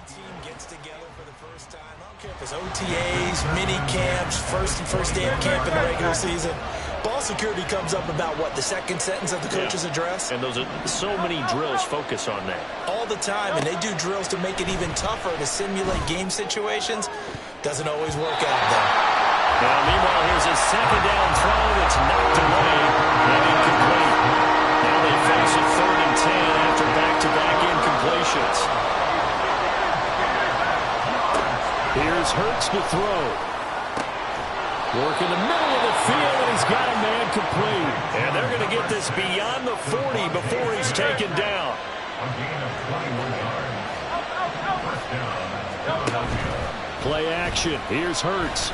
team gets together for the first time, I don't care if it's OTAs, mini camps, first day of camp in the regular season, ball security comes up about what, the second sentence of the coach's address? And those are so many drills focus on that. All the time, and they do drills to make it even tougher to simulate game situations. Doesn't always work out, though. Now, meanwhile, here's a second down throw that's knocked away and incomplete. Now they face a 3rd and 10 after back-to-back incompletions. Here's Hurts to throw. Work in the middle of the field, and he's got a man complete. And they're going to get this beyond the 40 before he's taken down. Play action. Here's Hurts.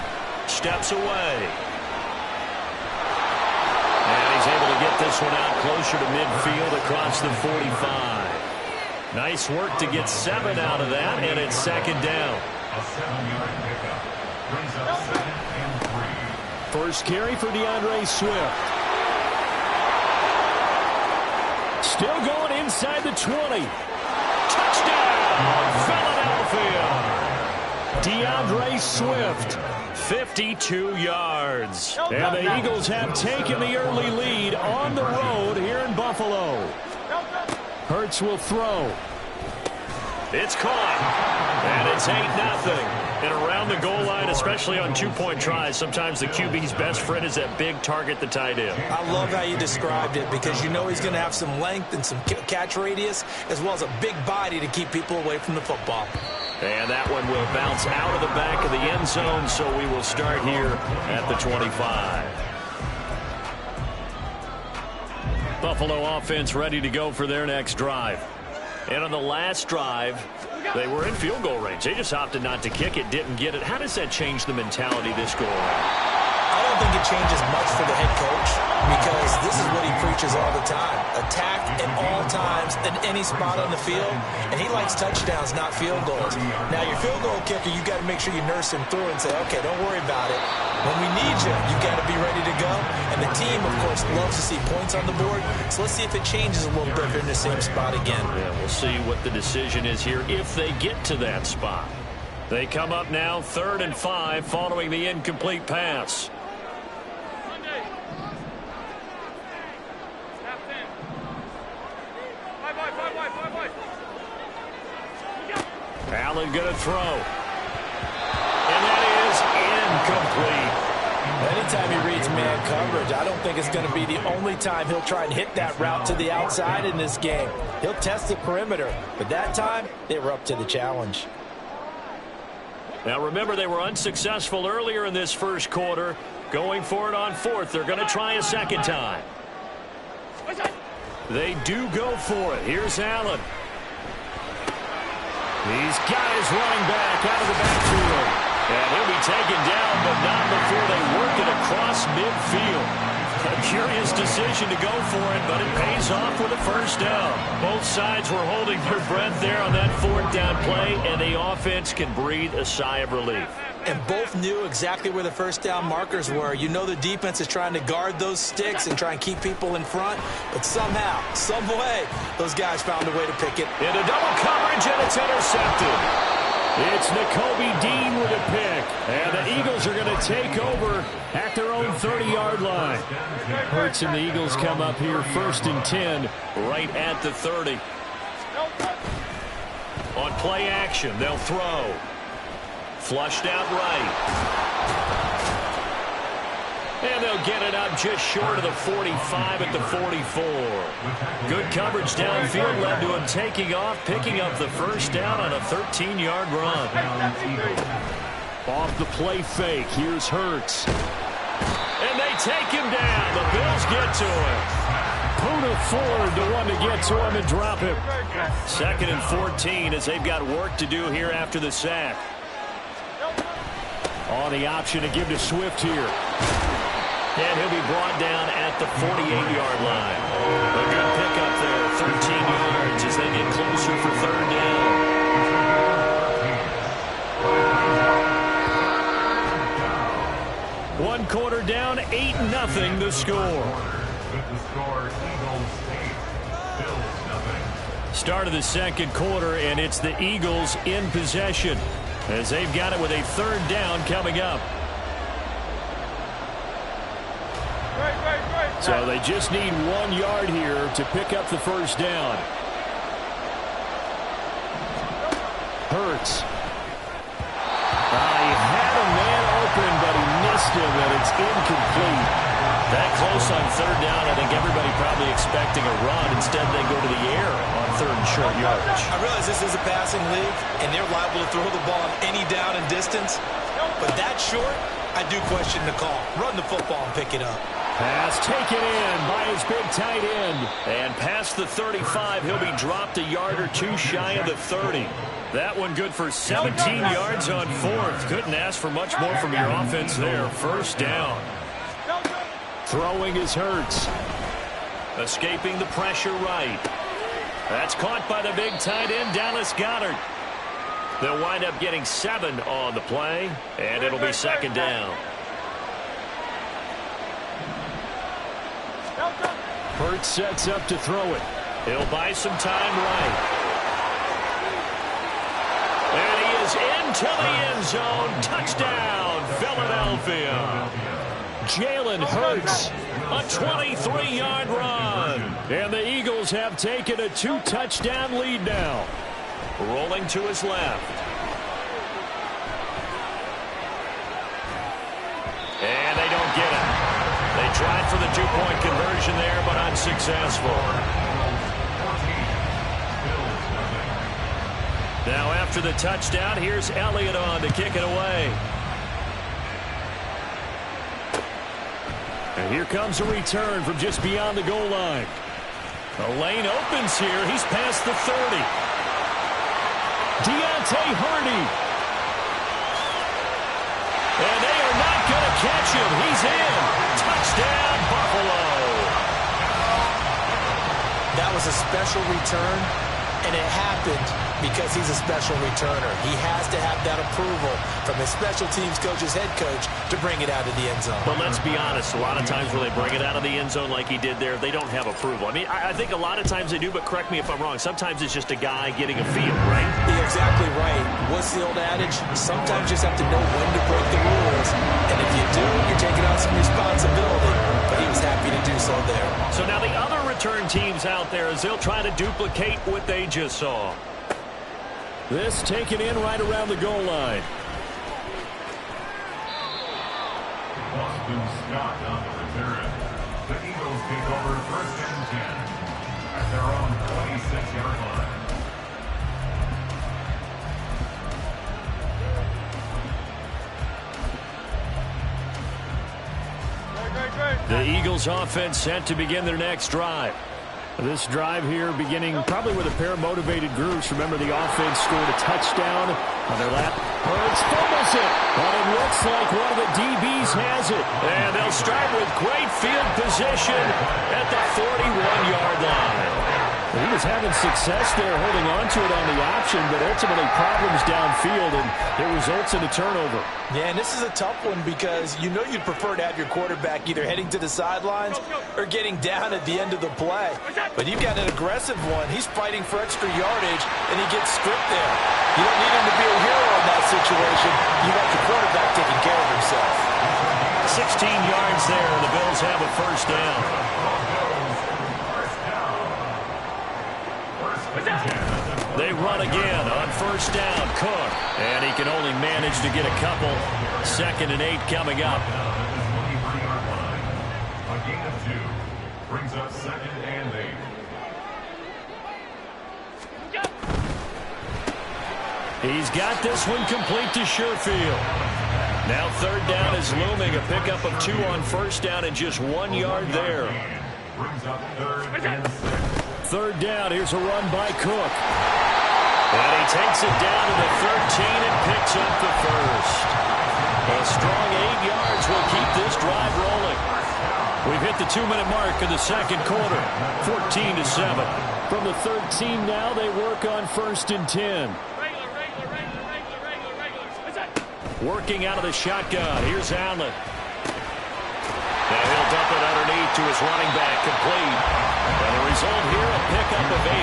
Steps away. And he's able to get this one out closer to midfield across the 45. Nice work to get 7 out of that, and it's 2nd down. A 7-yard pickup. Brings up 2nd and 3. First carry for DeAndre Swift. Still going inside the 20. Touchdown! Philadelphia! DeAndre Swift, 52 yards. And the Eagles have taken the early lead on the road here in Buffalo. Hurts will throw. It's caught. And it's 8-0. And around the goal line, especially on 2-point tries, sometimes the QB's best friend is that big target, the tight end. I love how you described it because you know he's going to have some length and some catch radius as well as a big body to keep people away from the football. And that one will bounce out of the back of the end zone, so we will start here at the 25. Buffalo offense ready to go for their next drive. And on the last drive, they were in field goal range. They just opted not to kick it, didn't get it. How does that change the mentality this go around? I don't think it changes much for the head coach because this is what he preaches all the time. Attack at all times in any spot on the field, and he likes touchdowns, not field goals. Now, your field goal kicker, you got to make sure you nurse him through and say, okay, don't worry about it. When we need you, you got to be ready to go. And the team, of course, loves to see points on the board. So let's see if it changes a little bit if they're in the same spot again. Yeah, we'll see what the decision is here if they get to that spot. They come up now 3rd and 5 following the incomplete pass. Allen going to throw. And that is incomplete. Anytime he reads man coverage, I don't think it's going to be the only time he'll try and hit that route to the outside in this game. He'll test the perimeter, but that time they were up to the challenge. Now remember, they were unsuccessful earlier in this first quarter. Going for it on 4th. They're going to try a second time. They do go for it. Here's Allen. He's got his running back out of the backfield. And he'll be taken down, but not before they work it across midfield. A curious decision to go for it, but it pays off with a first down. Both sides were holding their breath there on that 4th down play, and the offense can breathe a sigh of relief. And both knew exactly where the first down markers were. You know the defense is trying to guard those sticks and try and keep people in front. But somehow, some way, those guys found a way to pick it. Into double coverage, and it's intercepted. It's Nakobe Dean with a pick. And the Eagles are going to take over at their own 30-yard line. Hurts and the Eagles come up here 1st and 10 right at the 30. On play action, they'll throw. Flushed out right. And they'll get it up just short of the 45 at the 44. Good coverage downfield led to him taking off, picking up the first down on a 13-yard run. Off the play fake, here's Hurts. And they take him down. The Bills get to him. Poona Ford, the one to get to him and drop him. 2nd and 14 as they've got work to do here after the sack. On the option to give to Swift here. And he'll be brought down at the 48-yard line. A good pickup there, 13 yards as they get closer for 3rd down. One quarter down, 8-0 the score. With the score, Eagles 8, Bills 0. start of the second quarter, and it's the Eagles in possession as they've got it with a third down coming up. So they just need 1 yard here to pick up the first down. Hurts. He had a man open, but he missed him, and it's incomplete. That close on third down, I think everybody probably expecting a run. Instead, they go to the air on third and short yardage. I realize this is a passing league, and they're liable to throw the ball on any down and distance. But that short, I do question the call. Run the football and pick it up. Pass taken in by his big tight end. And past the 35, he'll be dropped a yard or two shy of the 30. That one good for 17 yards on fourth. Couldn't ask for much more from your offense there. First down. Throwing is Hurts. Escaping the pressure right. That's caught by the big tight end, Dallas Goedert. They'll wind up getting 7 on the play, and it'll be second down. Hurts sets up to throw it. He'll buy some time right. And he is into the end zone. Touchdown, Philadelphia. Jalen Hurts, a 23-yard run. And the Eagles have taken a 2-touchdown lead now. Rolling to his left. And they don't get it. They tried for the 2-point conversion there, but unsuccessful. Now after the touchdown, here's Elliott on to kick it away. And here comes a return from just beyond the goal line. The lane opens here. He's past the 30. Deontay Hardy. And they are not going to catch him. He's in. Touchdown, Buffalo. That was a special return, and it happened because he's a special returner. He has to have that approval from his special teams coach's head coach to bring it out of the end zone. But let's be honest, a lot of times when they bring it out of the end zone like he did there, they don't have approval. I mean, I think a lot of times they do, but correct me if I'm wrong. Sometimes it's just a guy getting a feel, right? You're exactly right. What's the old adage? Sometimes you just have to know when to break the rules. And if you do, you're taking on some responsibility. But he was happy to do so there. So now the other return teams out there as they'll try to duplicate what they just saw. This taken in right around the goal line. Boston Scott on the return. The Eagles take over first and 10 at their own 26-yard line. The Eagles offense set to begin their next drive. This drive here beginning probably with a pair of motivated groups. Remember, the offense scored a touchdown on their lap. Hurts fumbles it, but it looks like one of the DBs has it. And they'll start with great field position at the 41-yard line. He was having success there holding on to it on the option, but ultimately problems downfield, and it results in a turnover. Yeah, and this is a tough one because you know you'd prefer to have your quarterback either heading to the sidelines or getting down at the end of the play. But you've got an aggressive one. He's fighting for extra yardage, and he gets stripped there. You don't need him to be a hero in that situation. You got the quarterback taking care of himself. 16 yards there, and the Bills have a first down. They run again on first down. Cook. And he can only manage to get a couple. 2nd and 8 coming up. A gain of 2 brings up 2nd and 8. He's got this one complete to Sherfield. Now 3rd down is looming. A pickup of 2 on first down and just 1 yard there. Brings up 3rd and 6. 3rd down. Here's a run by Cook. And he takes it down to the 13 and picks up the first. A strong 8 yards will keep this drive rolling. We've hit the 2-minute mark in the second quarter. 14-7. From the 13 now, they work on 1st and 10. Working out of the shotgun. Here's Allen. And he'll dump it underneath to his running back, complete. And the result here, a pickup of 8.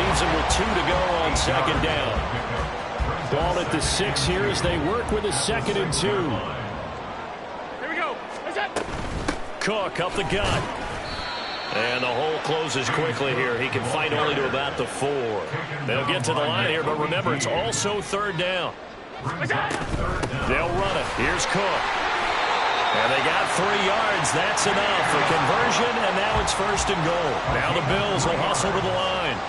Leaves him with 2 to go on second down. Ball at the 6 here as they work with a 2nd and 2. Here we go. Cook up the gut. And the hole closes quickly here. He can fight only to about the 4. They'll get to the line here, but remember, it's also 3rd down. They'll run it. Here's Cook. And they got 3 yards. That's enough for conversion, and now it's 1st and goal. Now the Bills will hustle to the line.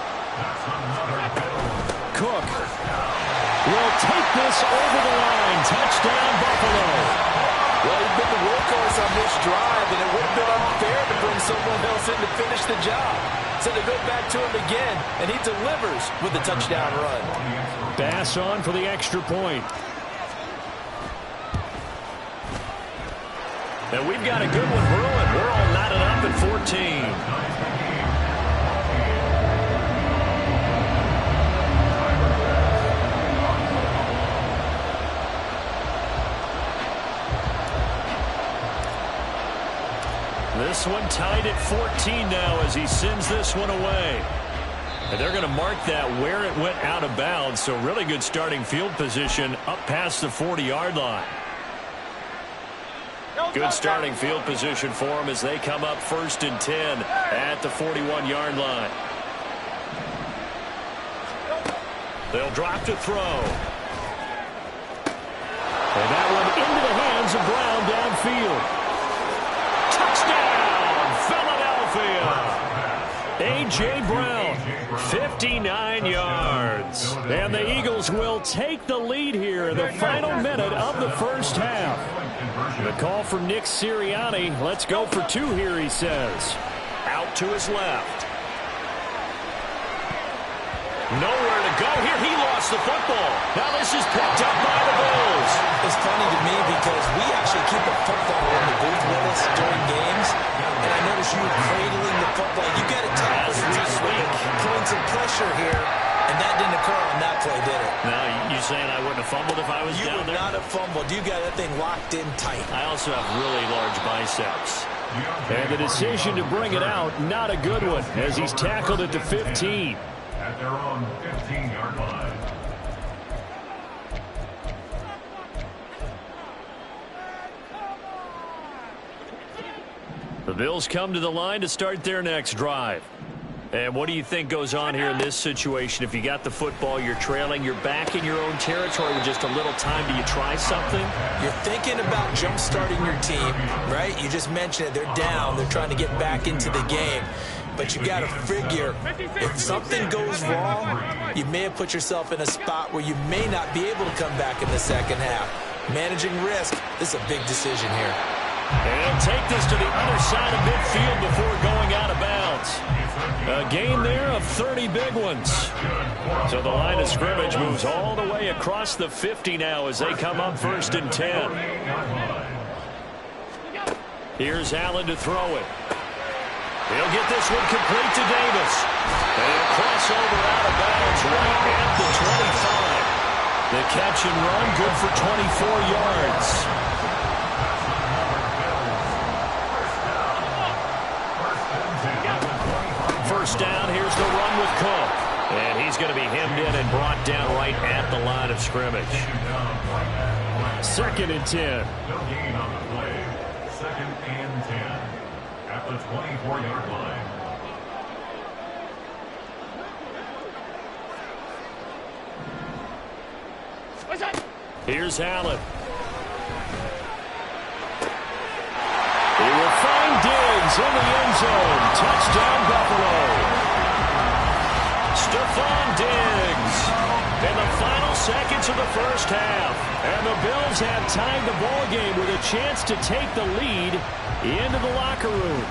Cook will take this over the line. Touchdown, Buffalo. Well, he's been the workhorse on this drive, and it would have been unfair to bring someone else in to finish the job. So they go back to him again, and he delivers with a touchdown run. Bass on for the extra point. And we've got a good one brewing. We're all knotted up at 14. This one tied at 14 now as he sends this one away. And they're going to mark that where it went out of bounds. So really good starting field position up past the 40-yard line. Good starting field position for them as they come up 1st and 10 at the 41-yard line. They'll drop to throw. And that one into the hands of Brown downfield. Touchdown, Philadelphia. A.J. Brown, 59 yards. And the Eagles will take the lead here in the final minute of the first half. The call from Nick Sirianni. Let's go for 2 here, he says. Out to his left. Nowhere to go here. He lost the football. Now this is picked up by the Bills. It's funny to me because we actually keep a football in the booth with us during games. And I notice you cradling the football. You got to tackle putting some pressure here. And that didn't occur on that play, did it? No, you saying I wouldn't have fumbled if I was down there? You would not have fumbled. You got that thing locked in tight. I also have really large biceps. And the decision to bring it out, not a good one, as he's tackled at the 15. At their own 15-yard line. The Bills come to the line to start their next drive. And what do you think goes on here in this situation? If you got the football, you're trailing, you're back in your own territory with just a little time. Do you try something? You're thinking about jump-starting your team, right? You just mentioned it. They're down. They're trying to get back into the game. But you got to figure, if something goes wrong, you may have put yourself in a spot where you may not be able to come back in the second half. Managing risk, this is a big decision here. And take this to the other side of midfield before going out of bounds. A gain there of 30 big ones. So the line of scrimmage moves all the way across the 50 now as they come up 1st and 10. Here's Allen to throw it. He'll get this one complete to Davis. And he'll cross over out of bounds right at the 25. The catch and run good for 24 yards. First down, here's the run with Cook. And he's going to be hemmed in and brought down right at the line of scrimmage. 2nd and 10. No gain on the play. 2nd and 10. At the 24-yard line. Here's Allen. He will find Diggs in the end zone. Touchdown, Buffalo. Stephon Diggs in the final seconds of the first half. And the Bills have tied the ball game with a chance to take the lead into the locker room.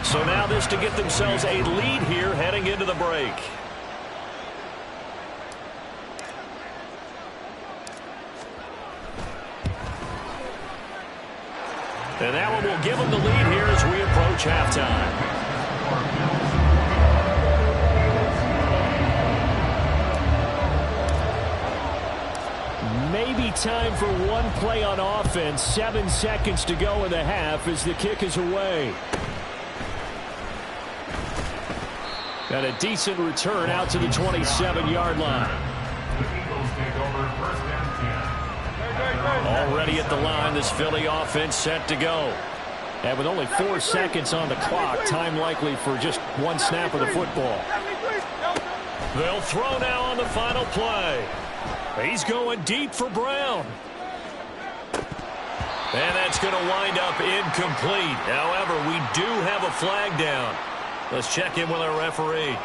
So now this to get themselves a lead here heading into the break. And that one will give them the lead here as we approach halftime. maybe time for one play on offense. 7 seconds to go in the half as the kick is away. And a decent return out to the 27-yard line. The Eagles take over first and 10. Already at the line, this Philly offense set to go. And with only 4 seconds on the clock, time likely for just one snap of the football. They'll throw now on the final play. He's going deep for Brown. And that's going to wind up incomplete. However, we do have a flag down. Let's check in with our referee.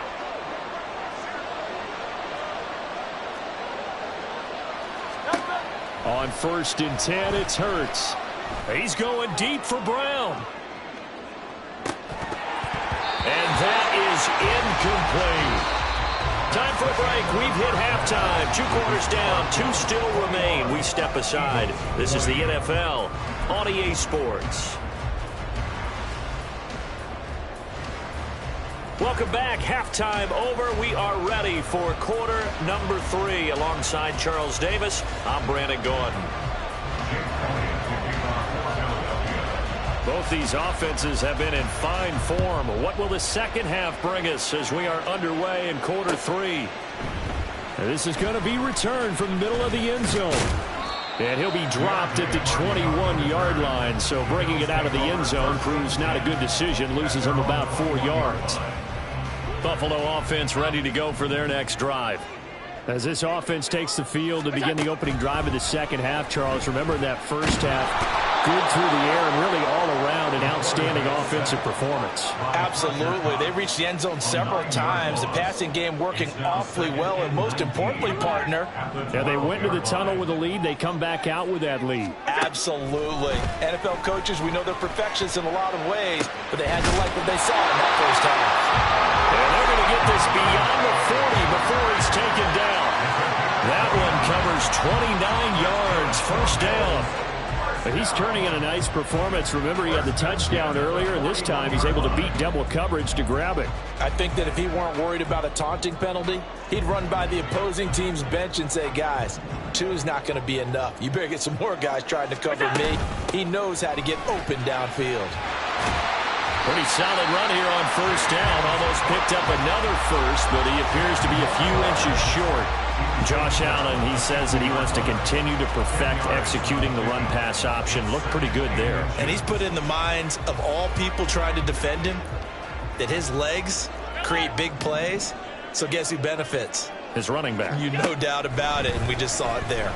On 1st and 10, it's Hurts. He's going deep for Brown. And that is incomplete. Time for a break. We've hit halftime. 2 quarters down. 2 still remain. We step aside. This is the NFL on EA Sports. Welcome back. Halftime over. We are ready for quarter number 3. Alongside Charles Davis, I'm Brandon Gordon. Both these offenses have been in fine form. What will the second half bring us as we are underway in quarter 3? This is going to be returned from the middle of the end zone. And he'll be dropped at the 21-yard line. So bringing it out of the end zone proves not a good decision. Loses him about 4 yards. Buffalo offense ready to go for their next drive. As this offense takes the field to begin the opening drive of the second half, Charles, remember that first half, good through the air and really all around an outstanding offensive performance. Absolutely. They reached the end zone several times. The passing game working awfully well, and most importantly, partner. Yeah, they went to the tunnel with a lead. They come back out with that lead. Absolutely. NFL coaches, we know they're perfectionists in a lot of ways, but they had to like what they saw in that first half. And they're going to get this beyond the 40 before he's taken down. That one covers 29 yards, first down. But he's turning in a nice performance. Remember, he had the touchdown earlier, and this time he's able to beat double coverage to grab it. I think that if he weren't worried about a taunting penalty, he'd run by the opposing team's bench and say, guys, 2 is not going to be enough. You better get some more guys trying to cover me. He knows how to get open downfield. Pretty solid run here on first down. Almost picked up another first, but he appears to be a few inches short. Josh Allen, he says that he wants to continue to perfect executing the run-pass option. Looked pretty good there. And he's put in the minds of all people trying to defend him that his legs create big plays. So guess who benefits? His running back. You no doubt about it, and we just saw it there.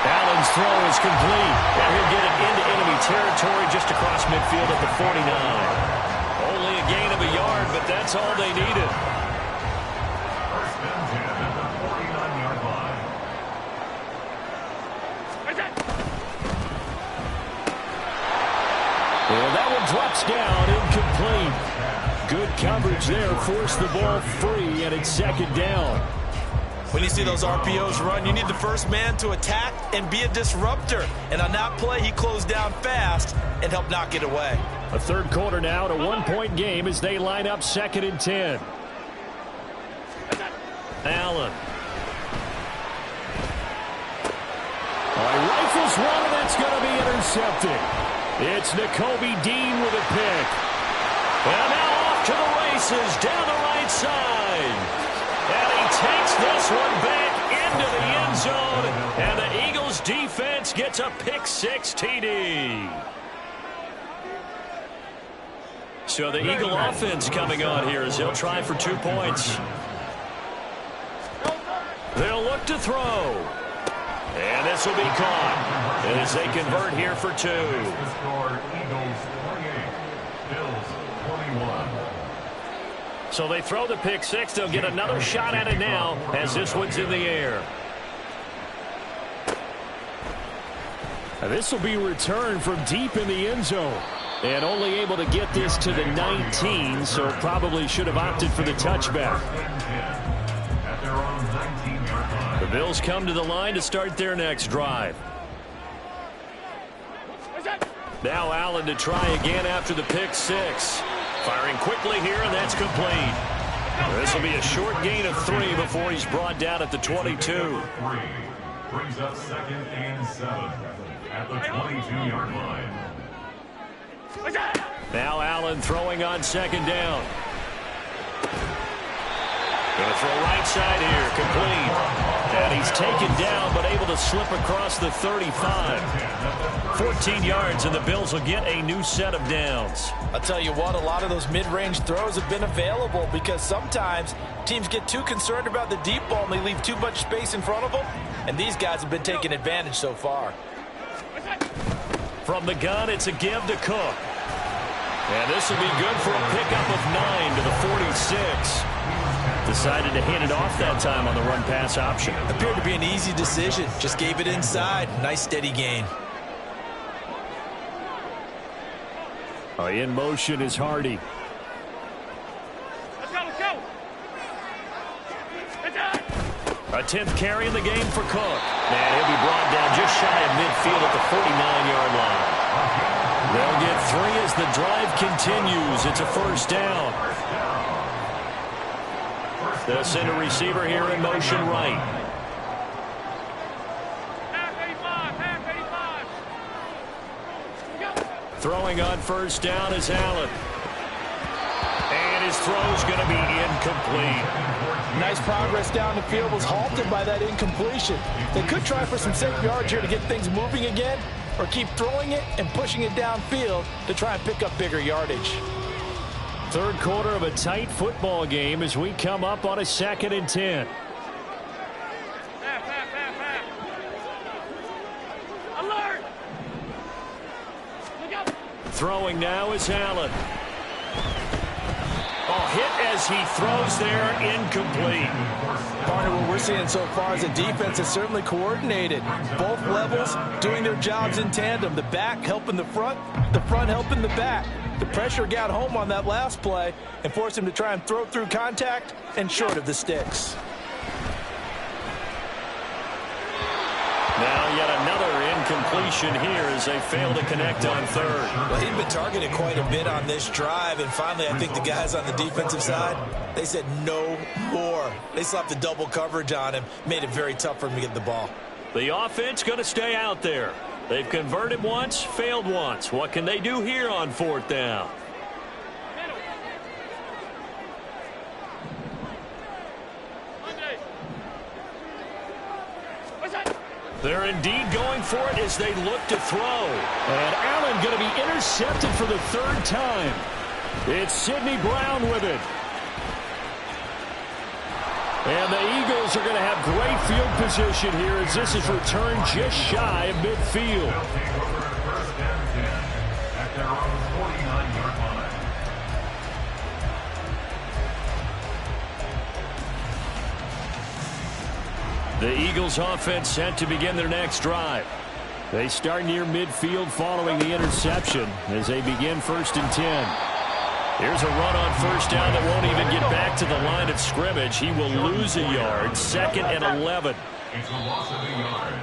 Allen's throw is complete. And he'll get it into enemy territory just across midfield at the 49. Only a gain of a yard, but that's all they needed. First and 10 at the 49-yard line. Well, that one drops down, incomplete. Good coverage there, forced the ball free, and it's second down. When you see those RPOs run, you need the first man to attack and be a disruptor. And on that play, he closed down fast and helped knock it away. A third quarter now, a 1-point game as they line up 2nd and 10. Allen. Rifles one, and that's going to be intercepted. It's Nakobe Dean with a pick. And now off to the races down the right side. And he takes this one back into the end zone. And the Eagles defense gets a pick-6 TD. So the Eagle offense coming on here as they'll try for 2 points. They'll look to throw. And this will be caught as they convert here for 2. The score, Eagles 28, Bills 21. So they throw the pick-6. They'll get another shot at it now as this one's in the air. Now this will be returned from deep in the end zone. And only able to get this to the 19, so probably should have opted for the touchback. The Bills come to the line to start their next drive. Now Allen to try again after the pick-6. Firing quickly here, and that's complete. This will be a short gain of 3 before he's brought down at the 22. brings up 2nd and 7 at the 22-yard line. Now Allen throwing on 2nd down. Going to throw right side here, complete. And he's taken down, but able to slip across the 35. 14 yards, and the Bills will get a new set of downs. I'll tell you what, a lot of those mid-range throws have been available because sometimes teams get too concerned about the deep ball and they leave too much space in front of them. And these guys have been taking advantage so far. From the gun, it's a give to Cook. And this will be good for a pickup of 9 to the 46. Decided to hand it off that time on the run-pass option. Appeared to be an easy decision. Just gave it inside. Nice steady gain. In motion is Hardy. Let's go, let's go. A 10th carry in the game for Cook. And he'll be brought down just shy of midfield at the 49-yard line. They'll get 3 as the drive continues. It's a first down. They'll send a receiver here in motion right. Half 85. Go. Throwing on first down is Allen. And his throw's going to be incomplete. Nice progress down the field, was halted by that incompletion. They could try for some safe yards here to get things moving again, or keep throwing it and pushing it downfield to try and pick up bigger yardage. Third quarter of a tight football game as we come up on a 2nd and 10. Half. Alert. Look up. Throwing now is Allen. Hit as he throws there, incomplete. Partner, what we're seeing so far is the defense is certainly coordinated. Both levels doing their jobs in tandem. The back helping the front helping the back. The pressure got home on that last play and forced him to try and throw through contact and short of the sticks. Now yet another incompletion here as they fail to connect on 3rd. Well, he'd been targeted quite a bit on this drive, and finally I think the guys on the defensive side, they said no more. They slapped the double coverage on him, made it very tough for him to get the ball. The offense going to stay out there. They've converted once, failed once. What can they do here on 4th down? They're indeed going for it as they look to throw. And Allen going to be intercepted for the 3rd time. It's Sidney Brown with it. And the Eagles are going to have great field position here as this is returned just shy of midfield. They'll take over at 1st and 10 at their own 49-yard line. The Eagles offense set to begin their next drive. They start near midfield following the interception as they begin 1st and 10. Here's a run on first down that won't even get back to the line of scrimmage. He will lose a yard. 2nd and 11. It's a loss of a yard.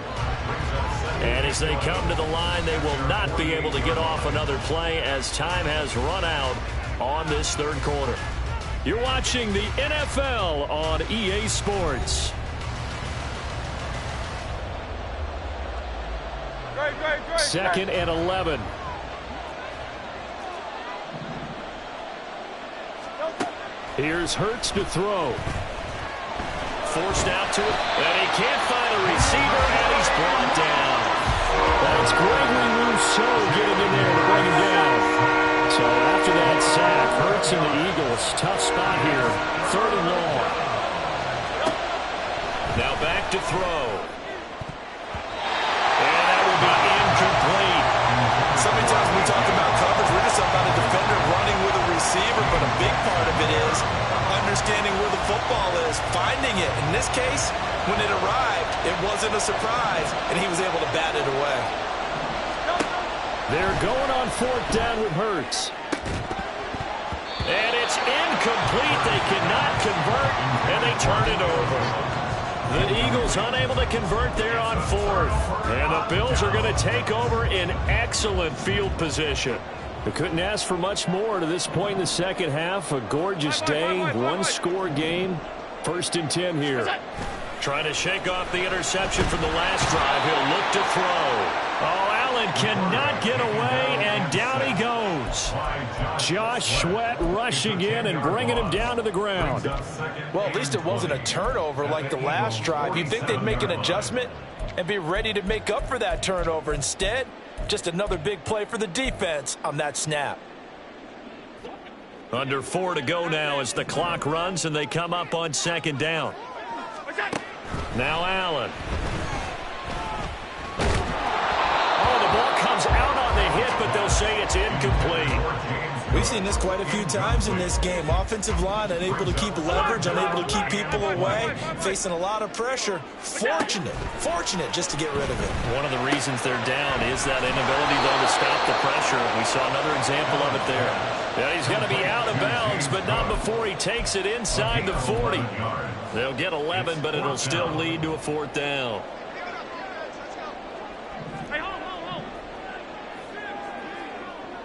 And as they come to the line, they will not be able to get off another play as time has run out on this 3rd quarter. You're watching the NFL on EA Sports. Great. 2nd and 11. Here's Hurts to throw. Forced out to it, and he can't find a receiver, and he's brought down. That's Gregory Rousseau getting in there to bring him down. So after that sack, Hurts and the Eagles, tough spot here, 3rd and long. Now back to throw. And that will be incomplete. So many times we talk about coverage, we're just about a defender running with a receiver, but a big part of it is understanding where the football is, finding it. In this case, when it arrived, it wasn't a surprise, and he was able to bat it away. They're going on 4th down with Hurts. And it's incomplete. They cannot convert, and they turn it over. The Eagles unable to convert there on 4th. And the Bills are going to take over in excellent field position. They couldn't ask for much more to this point in the 2nd half. A gorgeous day, one-score game. 1st and 10 here. Trying to shake off the interception from the last drive. He'll look to throw. Oh, Allen cannot get away, and down he goes. Josh Sweat rushing in and bringing him down to the ground. Well, at least it wasn't a turnover like the last drive. You'd think they'd make an adjustment and be ready to make up for that turnover. Instead, just another big play for the defense on that snap. Under 4 to go now as the clock runs and they come up on second down. Now Allen. Oh, the ball comes out on the hit, but they'll say it's incomplete. We've seen this quite a few times in this game. Offensive line unable to keep leverage, unable to keep people away, facing a lot of pressure. Fortunate just to get rid of it. One of the reasons they're down is that inability, though, to stop the pressure. We saw another example of it there. Yeah, he's going to be out of bounds, but not before he takes it inside the 40. They'll get 11, but it'll still lead to a 4th down. Hey, hold.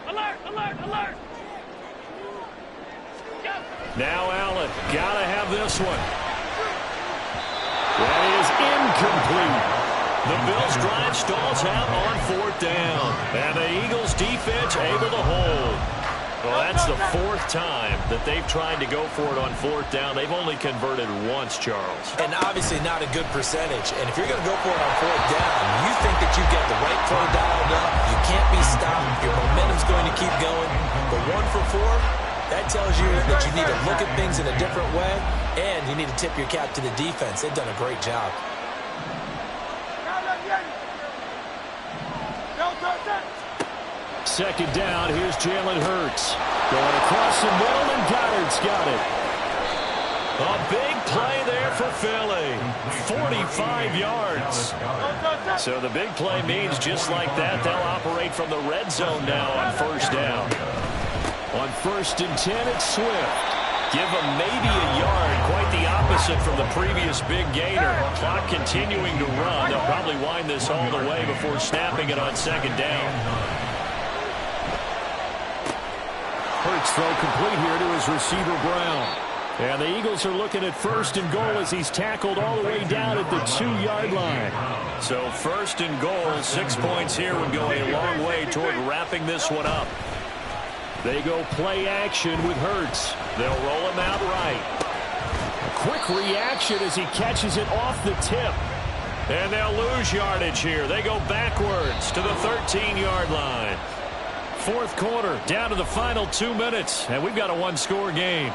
Alert. Now Allen, gotta have this one. That is incomplete. The Bills' drive stalls out on 4th down. And the Eagles' defense able to hold. Well, that's the 4th time that they've tried to go for it on 4th down. They've only converted once, Charles. And obviously not a good percentage. And if you're going to go for it on 4th down, you think that you've got the right play dialed up. You can't be stopped. Your momentum's going to keep going. But 1 for 4, that tells you that you need to look at things in a different way, and you need to tip your cap to the defense. They've done a great job. Second down, here's Jalen Hurts. Going across the middle, and Goddard's got it. A big play there for Philly. 45 yards. So the big play means just like that, they'll operate from the red zone now on 1st down. On 1st and 10, it's Swift. Give them maybe a yard, quite the opposite from the previous big gainer. Clock continuing to run. They'll probably wind this all the way before snapping it on 2nd down. Hurts throw complete here to his receiver Brown. And the Eagles are looking at 1st and goal as he's tackled all the way down at the 2-yard line. So 1st and goal, 6 points here would go a long way toward wrapping this one up. They go play action with Hurts. They'll roll him out right. A quick reaction as he catches it off the tip. And they'll lose yardage here. They go backwards to the 13-yard line. 4th quarter, down to the final 2 minutes, and we've got a 1-score game.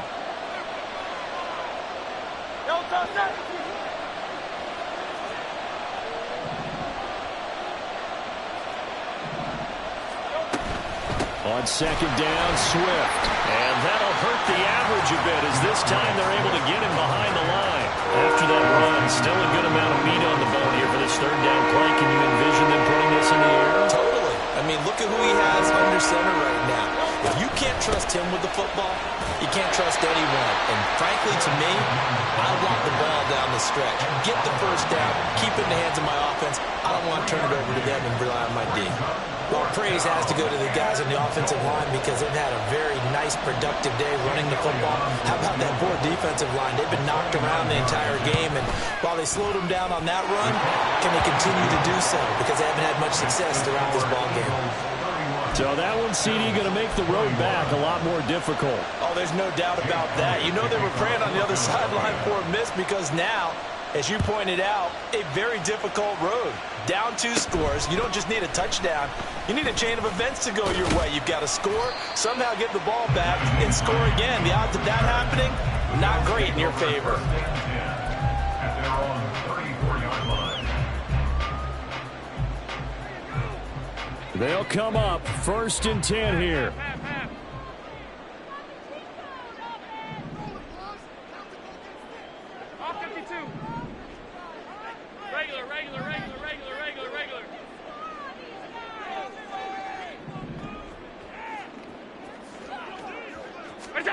On 2nd down, Swift. And that'll hurt the average a bit as this time they're able to get him behind the line. After that run, still a good amount of meat on the bone here for this 3rd down play. Can you envision them putting this in the air? Totally. I mean, look at who he has under center right now. If you can't trust him with the football, you can't trust anyone. And frankly, to me, I want the ball down the stretch. Get the 1st down, keep it in the hands of my offense. I don't want to turn it over to them and rely on my D. Well, praise has to go to the guys on the offensive line because they've had a very nice, productive day running the football. How about that poor defensive line? They've been knocked around the entire game, and while they slowed them down on that run, can they continue to do so? Because they haven't had much success throughout this ball game. So that one, CD, going to make the road back a lot more difficult. Oh, there's no doubt about that. You know they were praying on the other sideline for a miss because now, as you pointed out, a very difficult road. Down 2 scores. You don't just need a touchdown. You need a chain of events to go your way. You've got to score, somehow get the ball back, and score again. The odds of that happening, not great in your favor. At their own 34-yard line. They'll come up 1st and 10 here. Off 52. Regular.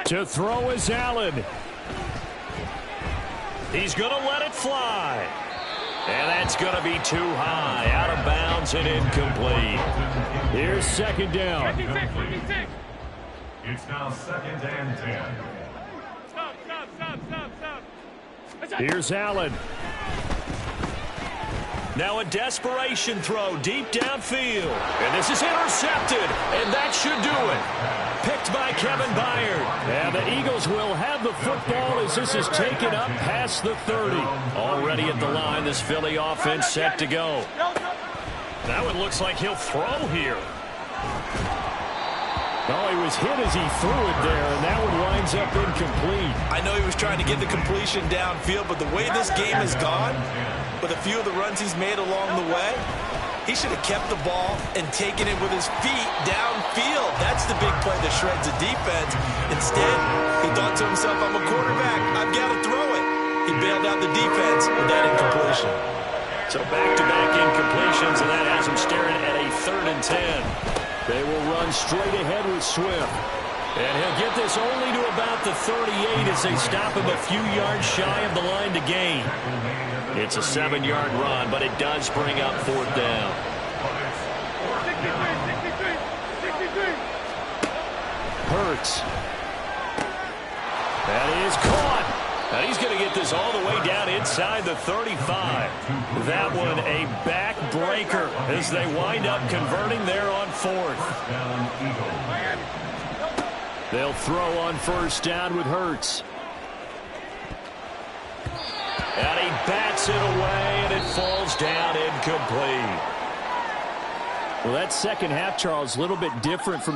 To throw is Allen. He's going to let it fly. And that's going to be too high. Out of bounds and incomplete. Here's 2nd down. 56. It's now 2nd and 10. Stop. Here's Allen. Now a desperation throw deep downfield. And this is intercepted, and that should do it. Picked by Kevin Byard. And the Eagles will have the football as this is taken up past the 30. Already at the line, this Philly offense set to go. That one looks like he'll throw here. Oh, he was hit as he threw it there, and that one winds up incomplete. I know he was trying to get the completion downfield, but the way this game has gone, with a few of the runs he's made along the way, he should have kept the ball and taken it with his feet downfield. That's the big play that shreds the defense. Instead, he thought to himself, I'm a quarterback. I've got to throw it. He bailed out the defense with that incompletion. So back-to-back incompletions, and that has him staring at a 3rd and 10. They will run straight ahead with Swift. And he'll get this only to about the 38 as they stop him a few yards shy of the line to gain. It's a 7-yard run, but it does bring up 4th down. 63. Hurts. That is caught. And he's going to get this all the way down inside the 35. That one a backbreaker as they wind up converting there on 4th. They'll throw on 1st down with Hurts. And he bats it away, and it falls down incomplete. Well, that second half, Charles, a little bit different from the